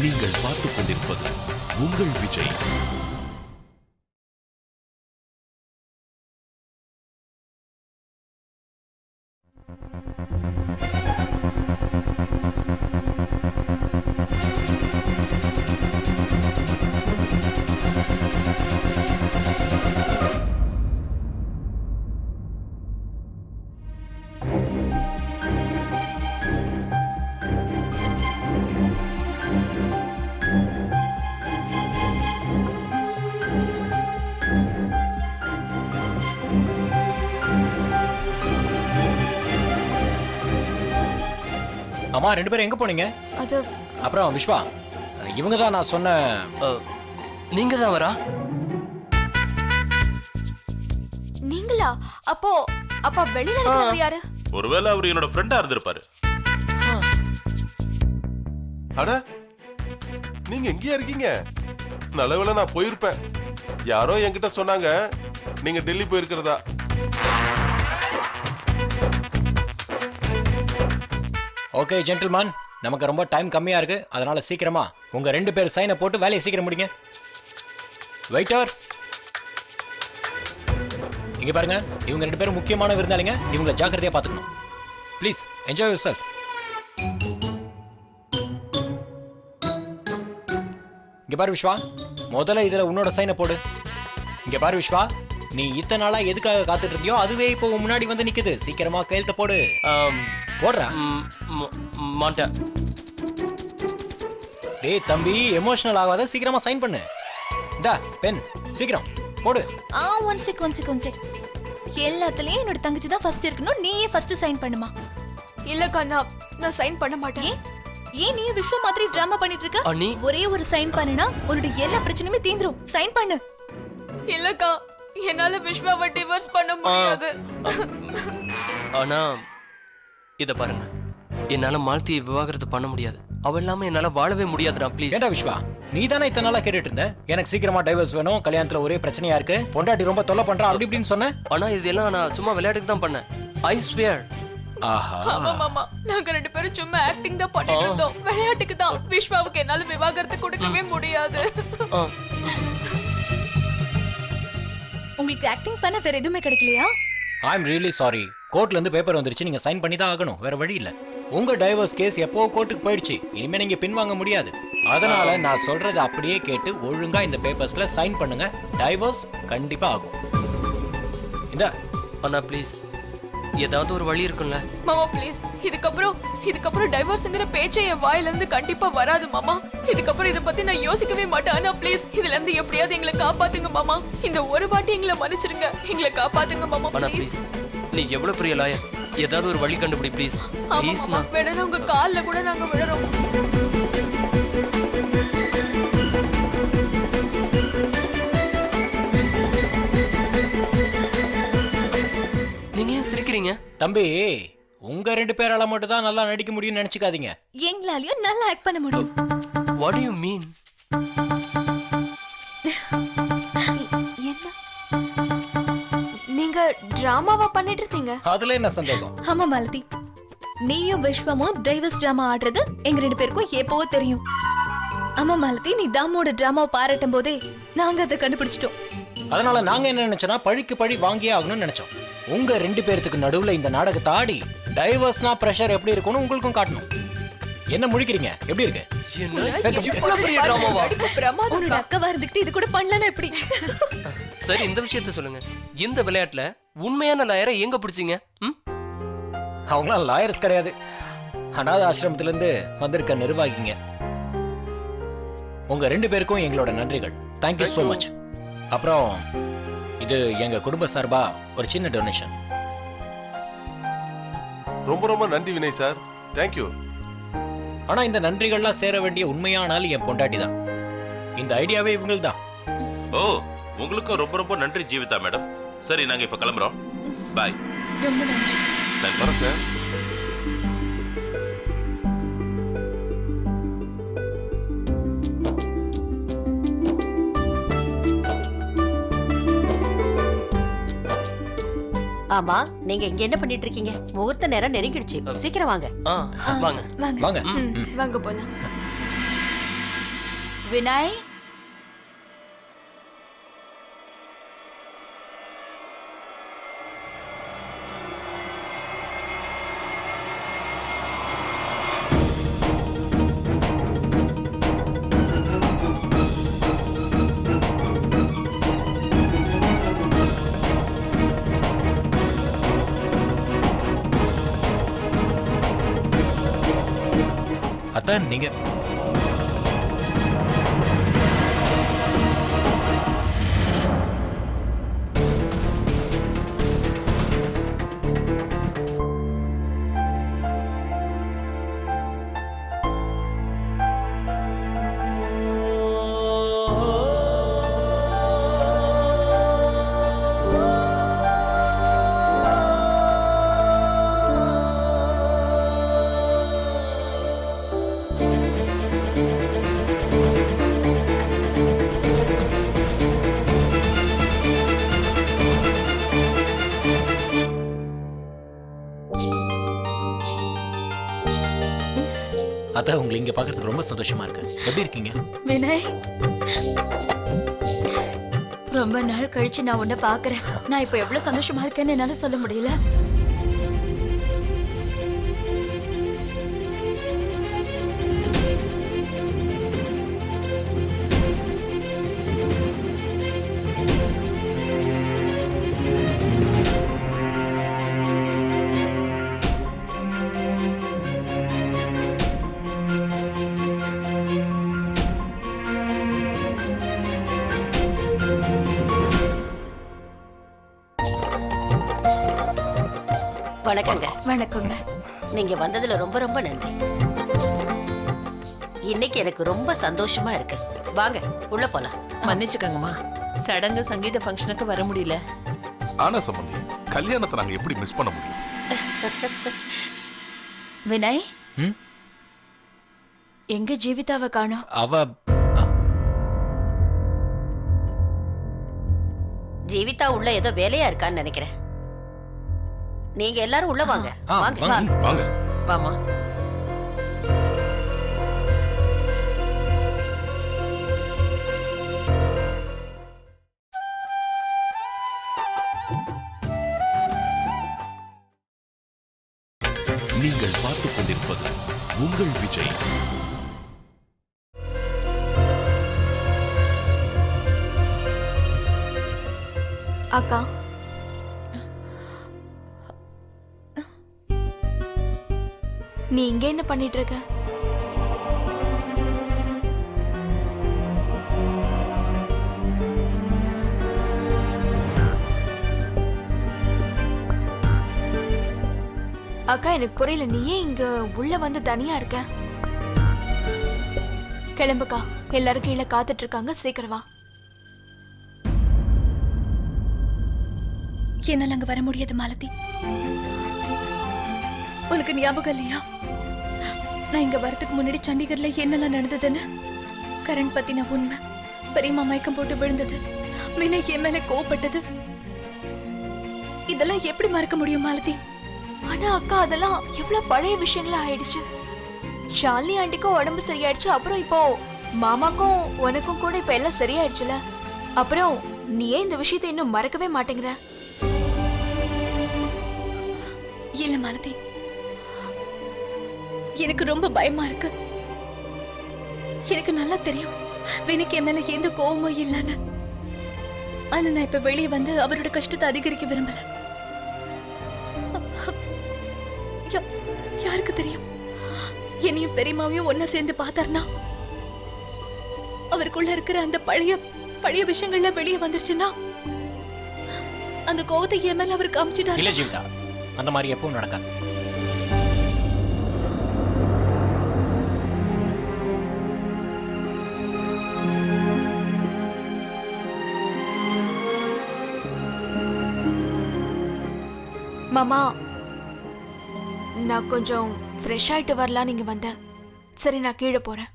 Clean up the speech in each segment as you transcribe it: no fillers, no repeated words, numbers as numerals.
நீங்கள் பார்த்துக் கொண்டிருப்பது உங்கள் விஜய். அம்மா, ரெண்டு பேரும் எங்க போனீங்க? அது அப்புறம் விஸ்வா, இவங்க தான் நான் சொன்ன. நீங்க தான் வரா? நீங்களா? அப்போ வெளியில இருக்கிறவர் யாரு? ஒருவேளை அவர் என்னோட ஃப்ரெண்டா இருந்திருப்பாரு. அட, நீங்க எங்கேயா இருக்கீங்க? நல்லவேளை நான் போயிருப்பேன். யாரோ என்கிட்ட சொன்னாங்க நீங்க டெல்லி போயிருக்கிறதா. ஓகே ஜென்டில்மேன், நமக்கு ரொம்ப டைம் கம்மியா இருக்கு, அதனால சீக்கிரமா உங்க ரெண்டு பேர் சைனை போட்டு வேலையை சீக்கிரம் முடிங்க. வெயிட்டர், இங்க பாருங்க, இவங்க ரெண்டு பேரும் முக்கியமான விருந்தாளிங்க, இவங்களை ஜாக்கிரதையா பாத்துக்கணும். Please enjoy your self. இங்க பாரு விஸ்வா, முதல்ல இதுல உன்னோட சைனை போடு. இங்க பாரு விஸ்வா, நீ இத்தனை நாளா எதுக்காக காத்துட்டு இருந்தியோ அதுவே இப்போ முன்னாடி வந்து நிக்குது. சீக்கிரமா கையெழுத்த போடு. போடுறா. மாட்டேன். டேய் தம்பி, எமோஷனல் ஆகாத, சீக்கிரமா சைன் பண்ணு. இந்தா பென், சீக்கிரம் போடு. One check. எல்லாத்துலயும் என்னோட தங்கச்சி தான் ஃபர்ஸ்ட் இருக்கணும், நீயே ஃபர்ஸ்ட் சைன் பண்ணுமா? இல்ல கண்ணா, நான் சைன் பண்ண மாட்டேன். ஏன் நீ விஸ்வ மாதிரி டிராமா பண்ணிட்டு இருக்க? அண்ணி, ஒரே ஒரு சைன் பண்ணுனா உன்னோட எல்லா பிரச்சனையுமே தீந்துரும். சைன் பண்ணு. இல்லக்கா, என்னால விஸ்வாவை டிவோர்ஸ் பண்ண முடியாது. ஆனா இத பாருங்க, என்னால மாலத்தியை விவாகரத்து பண்ண முடியாது. அவ இல்லாம என்னால வாழவே முடியாதுடா. ப்ளீஸ். ஏண்டா விஸ்வா, நீ தானே இத்தனை நாளா கேட்டுட்டு இருந்த எனக்கு சீக்கிரமா டைவர்ஸ் வேணும், கல்யாணத்துல ஒரே பிரச்சனையா இருக்கு, பொண்டாட்டி ரொம்ப தொல்லை பண்றா அப்படி இப்படின்னு சொன்ன. ஆனா இதெல்லாம் நான் சும்மா விளையாட்டுக்கு தான் பண்ணேன். I swear. ஆஹா, ஆமா மாமா, நாங்க ரெண்டு பேரும் சும்மா ஆக்டிங் தான் பண்ணிட்டு இருந்தோம், விளையாட்டுக்கு தான். விஸ்வாவுக்கு என்னால விவாகரத்து கொடுக்கவே முடியாது. உங்களுக்கு ஆக்டிங் பண்ண வேற எதுவுமே கிடைக்கலையா? ஐ அம் ரியலி சாரி. கோர்ட்ல இருந்து பேப்பர் வந்துருச்சு, நீங்க சைன் பண்ணி தான் ஆகணும், வேற வழி இல்ல. உங்க டைவர்ஸ் கேஸ் எப்போ கோர்ட்டுக்கு போயிடுச்சு, இனிமே நீங்க பின்வாங்க முடியாது. அதனால நான் சொல்றதை அப்படியே கேட்டு ஒழுங்கா இந்த பேப்பர்ஸ்ல சைன் பண்ணுங்க. டைவர்ஸ் கண்டிப்பா ஆகும். இந்த அண்ணா ப்ளீஸ், ஏதாவது ஒரு வழி இருக்கும்ல? மாமா ப்ளீஸ், இதுக்கப்புறம் டைவர்ஸ்ங்கிற பேச்சே என் வாயில இருந்து கண்டிப்பா வராது மாமா. இதுக்கப்புறம் இத பத்தி நான் யோசிக்கவே மாட்டேன். ஆனா ப்ளீஸ், இதுல இருந்து எப்படியாவது எங்களை காப்பாத்துங்க மாமா. இந்த ஒரு வாட்டி எங்களை மன்னிச்சிருங்க, எங்களை காப்பாத்துங்க மாமா அண்ணா ப்ளீஸ். ப்ளீஸ், நீ எவ்வளவு பெரிய லாயர், ஏதாவது ஒரு வழி கண்டுபிடி ப்ளீஸ். ப்ளீஸ். வேணா உங்க கால்ல கூட நாங்க விழறோம். நீங்க ஏன் சிரிக்கிறீங்க? தம்பி, உங்க ரெண்டு பேரால மட்டும் தான் நல்லா நடிக்க முடியும்னு நினைச்சுக்காதீங்க. எங்களாலயும் நல்லா ஆக்ட் பண்ண முடியும். What do you mean? நீங்க டிராமாவா பண்ணிட்டு இருக்கீங்க? அதுல என்ன சந்தேகம்? ஆமா மாலதி, நீயும் விஸ்வமும் டைவர்ஸ் டிராமா ஆடுறது எங்க ரெண்டு பேருக்கும் எப்பவோ தெரியும். ஆமா மாலதி, நீ தாமோட டிராமாவை பாராட்டும் போதே நாங்க அதை கண்டுபிடிச்சிட்டோம். அதனால நாங்க என்ன நினைச்சோம்னா, பழிக்கு பழி வாங்கியே ஆகணும்னு நினைச்சோம். உங்க ரெண்டு பேருக்கு நடுவுல இந்த நாடகத்தை ஆடி டைவர்ஸ்னா பிரஷர் எப்படி இருக்கும்னு உங்களுக்கும் காட்டணும். என்ன முழிக்கிறீங்க? எப்படி இருக்கு? உன்னோட அக்கா இருந்துகிட்டு இது கூட பண்ணலன்னா எப்படி? சரி, இந்த விஷயத்த சொல்லுங்க. இந்த விளையாட்டுல உண்மையான லாயரை எங்க பிடிச்சீங்க? அவங்களாம் லாயர்ஸ் கிடையாது, அனாத ஆசிரமத்துல இருந்து வந்திருக்க நிர்வாகிங்க. உங்க ரெண்டு பேருக்கும் எங்களோட நன்றிகள். Thank you so much. அப்புறம் இது எங்க குடும்ப சார்பா ஒரு சின்ன டொனேஷன். ரொம்ப ரொம்ப நன்றி வினய் சார். தேங்க்யூ. ஆனா இந்த நன்றிகள்லாம் சேர வேண்டிய உண்மையான ஆள் என் பொண்டாட்டி தான். இந்த ஐடியாவே இவங்களுக்கு தான். ஓ, உங்களுக்கும் ரொம்ப ரொம்ப நன்றி ஜீவிதா மேடம். சரி, நாங்க இப்ப கிளம்புறோம். பாய். ரொம்ப நன்றி. வரேன் சார். ஆமா, நீங்க இங்க என்ன பண்ணிட்டு இருக்கீங்க? முகூர்த்த நேரம் நெருங்கிடுச்சு, சீக்கிரம் வாங்க. வாங்க வாங்க வாங்க போலாம். வினய், அதான் நீங்க அதான் உங்களை இங்க பார்க்கறதுக்கு ரொம்ப சந்தோஷமா இருக்கு. எப்படி இருக்கீங்க? வினய், ரொம்ப நாள் கழிச்சு நான் உன்னை பாக்குறேன். நான் இப்ப எவ்வளவு சந்தோஷமா இருக்கேன்னு என்னால சொல்ல முடியல. வணக்கங்க. வணக்கங்க. நீங்க வந்ததுல ரொம்ப ரொம்ப நன்றி. இன்னைக்கு எனக்கு ரொம்ப சந்தோஷமா இருக்கு. வாங்க உள்ள போலாம். மன்னிச்சுக்கங்கம்மா, சடங்கு சங்கீத ஃபங்க்ஷனுக்கு வர முடியல. ஆனா சம்பந்தி, கல்யாணத்தை நாங்க எப்படி மிஸ் பண்ண முடியும்? வினய், ம்? எங்க ஜீவிதாவை காணோம்? அவ ஜீவிதா உள்ள ஏதோ வேலையா இருக்கான்னு நினைக்கிறேன். நீங்க எல்லாரும் உள்ள வாங்க. வாங்க. வாங்க. வாமா. நீங்கள் பார்த்துக் கொண்டிருப்பது உங்கள் விஜய். அக்கா, நீ இங்க என்ன பண்ணிட்டு இருக்க? அக்கா, எனக்கு புரியல, நீ ஏன் இங்க உள்ள வந்து தனியா இருக்க? கிளம்புக்கா, எல்லாரும் கீழே காத்துட்டு இருக்காங்க, சீக்கிரம் வா. என்னால அங்க வர முடியாது மாலதி. உனக்கு ஞாபகம் இல்லையா, நான் இங்க வரதுக்கு முன்னாடி சண்டிகர்ல என்னெல்லாம் நடந்ததுன்னு? கரண் பத்தின உண்மை, பெரியம்மா மயக்கம் போட்டு விழுந்தது, வினய் என் மேல கோவப்பட்டது, இதெல்லாம் எப்படி மறக்க முடியும் மாலதி? ஆனா அக்கா, அதெல்லாம் எவ்வளவு பழைய விஷயங்களா ஆயிடுச்சு. ஷாலினி ஆண்டிக்கும் உடம்பு சரியாயிடுச்சு, அப்புறம் இப்போ மாமாக்கும் உனக்கும் கூட இப்ப எல்லாம் சரியாயிடுச்சுல, அப்புறம் நீ ஏன் இந்த விஷயத்தை இன்னும் மறக்கவே மாட்டேங்கிற? இல்ல மாலதி, எனக்கு ரொம்ப பயமா இருக்கு. எனக்கு நல்லா தெரியும் வினய்க்கு என் மேல எந்த கோவமும் இல்லைன்னு. ஆனா நான் இப்ப வெளியே வந்து அவரோட கஷ்டத்தை அதிகரிக்க விரும்பல. யாருக்கு தெரியும், என்னையும் பெரியமாவையும் ஒன்னா சேர்ந்து பார்த்தாருனா அவருக்குள்ள இருக்கிற அந்த பழைய பழைய விஷயங்கள்ல வெளியே வந்துருச்சுன்னா அந்த கோவத்தை என் மேல அவருக்கு காமிச்சிட்டாரு. இல்ல ஜீவிதா, அந்த மாதிரி எப்பவும் நடக்காது. மாமா, நான் கொஞ்சம் ஃப்ரெஷ் ஆயிட்டு வரலாம், நீங்க வந்த. சரி, நான் கீழே போறேன்.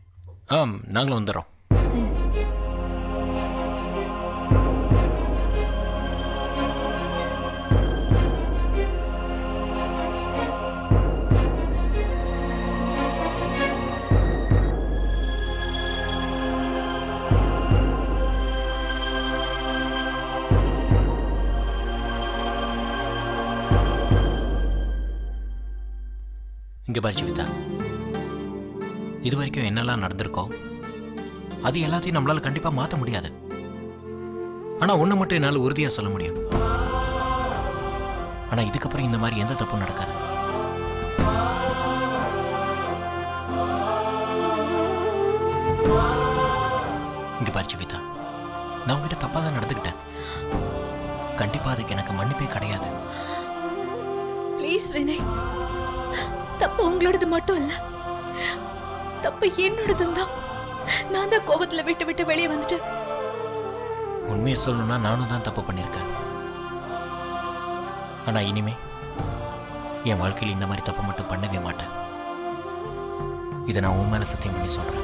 நாங்களும் வந்துடுறோம். இங்க பாரு ஜீவிதா, இது வரைக்கும் என்னெல்லாம் நடந்திருக்கோ அது எல்லாத்தையும் நம்மளால கண்டிப்பா மாற்ற முடியாது. ஆனா ஒண்ணு மட்டும் என்னால உறுதியா சொல்ல முடியும். ஆனா இதுக்கப்புறம் இந்த மாதிரி எந்த தப்பும் நடக்காது. இங்க பாரு ஜீவிதா, நான் உங்ககிட்ட தப்பா தான் நடந்துக்கிட்டேன். கண்டிப்பா அதுக்கு எனக்கு மன்னிப்பே கிடையாது. ப்ளீஸ் வினய், தப்பு உங்களோடது மட்டும் இல்ல, தப்பு என்னோடதும் தான். நான் தான் கோபத்துல விட்டு விட்டு வெளியே வந்துட்டேன். உண்மையை சொல்லணும்னா நானும் தான் தப்பு பண்ணியிருக்கேன். ஆனா இனிமே என் வாழ்க்கையில் இந்த மாதிரி தப்பு மட்டும் பண்ணவே மாட்டேன். இதை நான் உன் மேல சத்தியம் பண்ணி சொல்றேன்.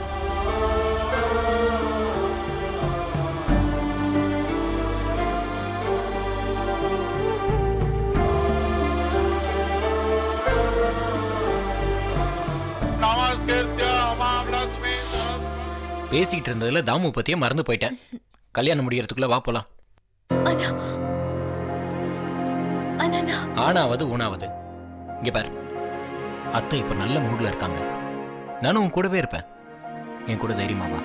பேசிக்கிட்டு இருந்ததுல தாமு பத்தியே மறந்து போயிட்டேன். கல்யாணம் முடியறதுக்குள்ள வா போலாம். ஆனா ஆனா நான் ஆனாவது ஊனாவது. இங்க பார், அத்தை இப்ப நல்ல மூட்ல இருக்காங்க. நானும் உன் கூடவே இருப்பேன். என் கூட தைரியமா வா.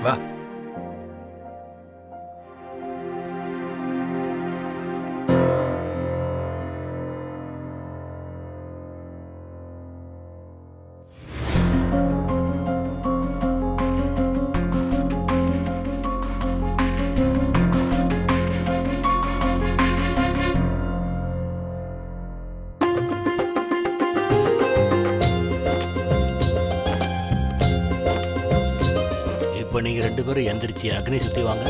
வா. இப்போ நீங்க 2 பேரும் எந்திரிச்சு அக்னி சுத்தி வாங்க.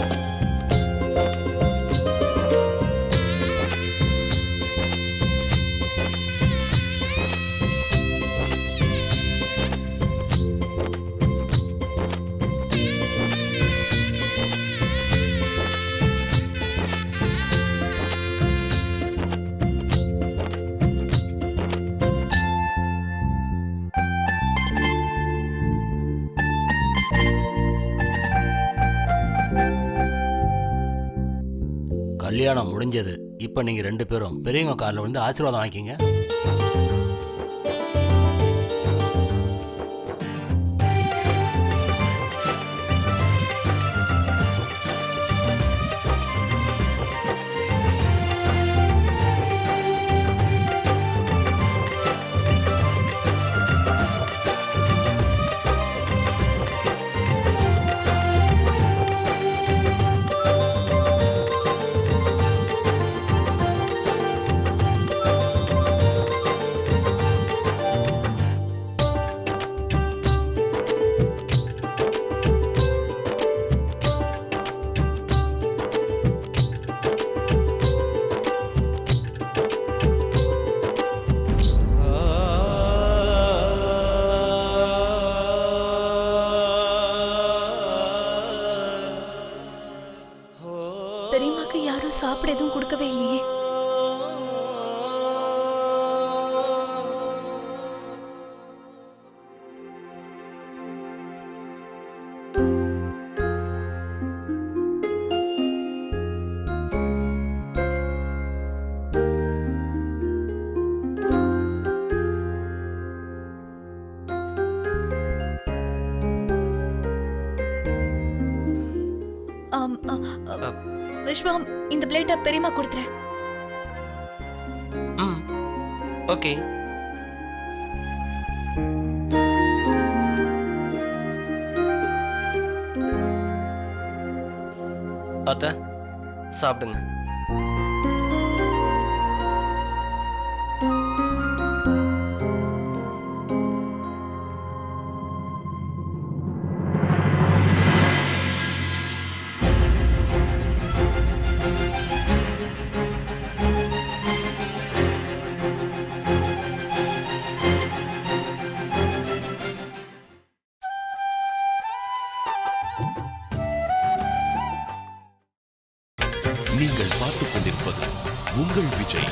கல்யாணம் முடிஞ்சது. இப்போ நீங்க 2 பேரும் பெரியவங்க காலில் வந்து ஆசீர்வாதம் வாங்கிக்கிங்க. பெரியம்மாக்கு யாரும் சாப்பிட எதுவும் கொடுக்கவே இல்லையே. விஸ்வம், இந்த பிளேட்டை பெரியம்மா கொடுத்துறேன். ஓகே. அத்தை சாப்பிடுங்க. நீங்கள் பார்த்துக் கொண்டிருப்பது உங்கள் விஜய்.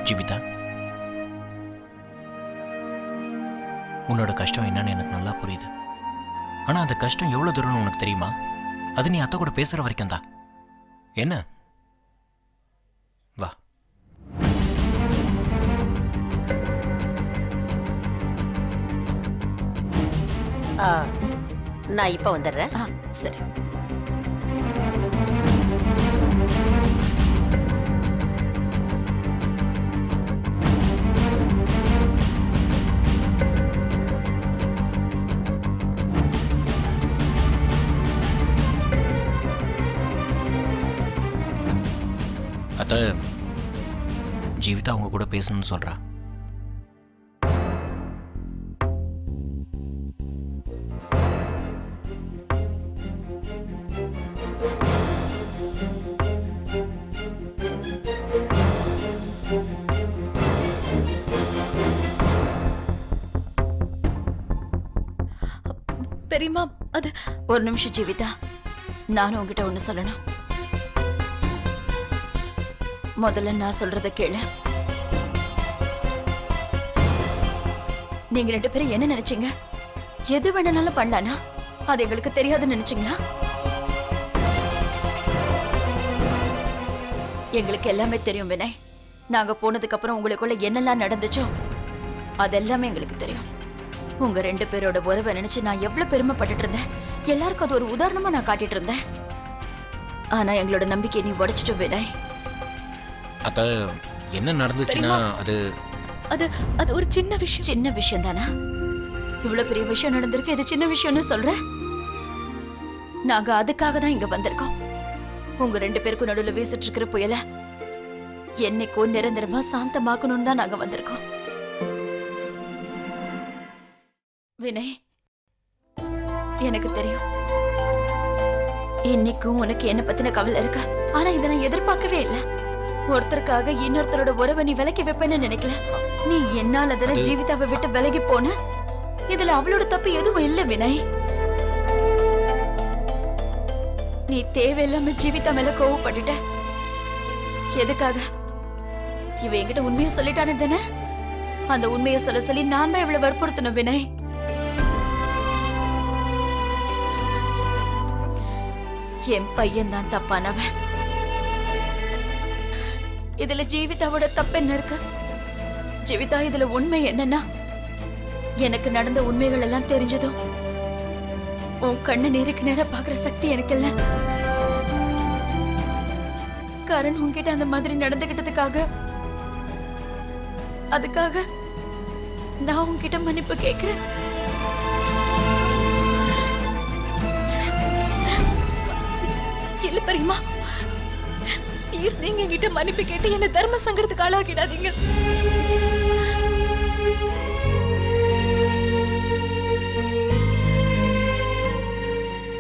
ஜீவிதா, உன்னோட கஷ்டம் என்னன்னு எனக்கு நல்லா புரியுது. ஆனா அந்த கஷ்டம் எவ்வளவு தூரம்னு உனக்கு தெரியுமா? அது நீ அத்தை கூட பேசுற வரைக்கும் தான். என்ன? வா. நான் இப்ப வந்துடுறேன். சரி. அத்தை, ஜீவிதா அவங்க கூட பேசணும்னு சொல்றா. பெரியம்மா, அது ஒரு நிமிஷம் ஜீவிதா, நானும் உங்ககிட்ட ஒண்ணு சொல்லணும். முதல்ல நான் சொல்றத கேளு. நீங்க 2 பேரும் என்ன நினைச்சீங்க? எது வேணாலும் பண்ணலானா? அது எங்களுக்கு தெரியாதுன்னு நினைச்சீங்களா? எங்களுக்கு எல்லாமே தெரியும் வினய். நாங்க போனதுக்கு அப்புறம் உங்களுக்குள்ள என்னெல்லாம் நடந்துச்சோ அதெல்லாமே எங்களுக்கு தெரியும். உங்க 2 பேரோட உறவை நினைச்சு நான் எவ்வளவு பெருமைப்பட்டுட்டு இருந்தேன். எல்லாருக்கும் அது ஒரு உதாரணமா நான் காட்டிட்டு இருந்தேன். ஆனா எங்களோட நம்பிக்கையை நீ உடைச்சிட்டு வினய். அத்தை, என்ன நடந்துச்சுன்னா அது அது அது ஒரு சின்ன விஷயம். சின்ன விஷயம் தானா? இவ்வளவு பெரிய விஷயம் நடந்திருக்கு, இது சின்ன விஷயம்னு சொல்ற? நாங்க அதுக்காக தான் இங்க வந்திருக்கோம். உங்க 2 பேருக்கும் நடுவுல வீசிட்டு இருக்கிற புயல என்னைக்கும் நிரந்தரமா சாந்தமாக்கணும்னு தான் நாங்க வந்திருக்கோம். வினய், எனக்கு தெரியும் இன்னைக்கும் உனக்கு என்ன பத்தின கவலை இருக்கா. ஆனா இதை நான் எதிர்பார்க்கவே இல்லை. ஒருத்தருக்காக இன்னொருத்தரோட உறவை நீ விலக்கி வைப்பேன்னு நினைக்கல. நீ என்னால தானே ஜீவிதாவை விட்டு விலகி போன. இதுல அவளோட தப்பு எதுவும் இல்ல வினய். நீ தேவையில்லாம ஜீவிதா மேல கோவப்பட்டுட்ட. எதுக்காக? இவ என்கிட்ட உண்மையை சொல்லிட்டானே தானே? அந்த உண்மையை சொல்ல சொல்லி நான் தான் இவளை வற்புறுத்தணும் வினய். என் பையன் தான் தப்பானவன். இதுல ஜீவிதாவோட தப்பு என்ன இருக்கு? ஜீவிதா, இதுல உண்மை என்னன்னா, எனக்கு நடந்த உண்மைகள் எல்லாம் தெரிஞ்சதும் உன் கண்ணு நேருக்கு நேரா பாக்குற சக்தி எனக்கு இல்ல. கரண் உன்கிட்ட அந்த மாதிரி நடந்துகிட்டதுக்காக அதுக்காக நான் உன்கிட்ட மன்னிப்பு கேட்கிறேன். இல்ல பெரியம்மா, ப்ளீஸ் நீங்க என்கிட்ட மன்னிப்பு கேட்டு என்ன தர்ம சங்கடத்துக்கு ஆளாக்கிடாதீங்க.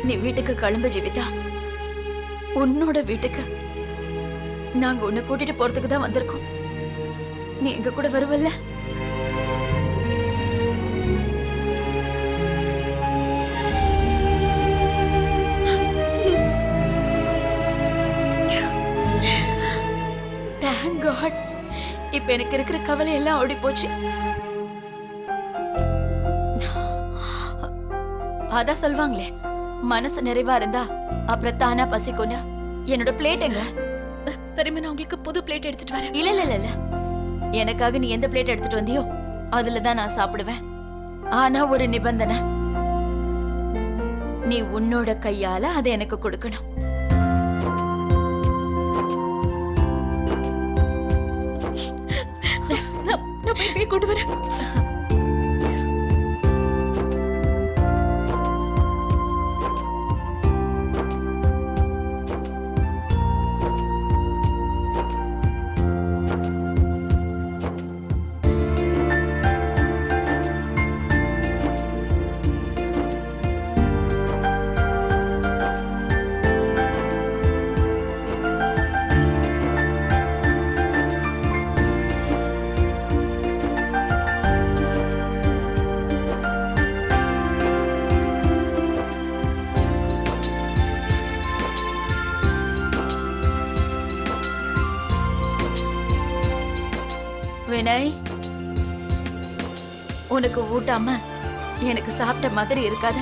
நீ வீட்டுக்கு கிளம்பு ஜீவிதா. உன்னோட வீட்டுக்கு. நாங்க உன்னை கூட்டிட்டு போறதுக்கு தான் வந்திருக்கோம். நீ எங்க கூட வருவல்ல? Thank God. இப்ப எனக்கு இருக்கிற கவலை எல்லாம் ஓடி போச்சு. அதான் சொல்வாங்களே, மனசு நிறைவா இருந்தா அப்புறம் தானா பசிக்கும்னு. என்னோட பிளேட் எங்க? பெருமை, நான் உங்களுக்கு புது பிளேட் எடுத்துட்டு வரேன். இல்ல இல்ல இல்ல, எனக்காக நீ எந்த பிளேட் எடுத்துட்டு வந்தியோ அதுலதான் நான் சாப்பிடுவேன். ஆனா ஒரு நிபந்தனை, நீ உன்னோட கையால அதை எனக்கு கொடுக்கணும். நான் போய் கொண்டு வரேன். வினய், உனக்கு ஊட்டாம எனக்கு சாப்பிட்ட மாதிரி இருக்காது.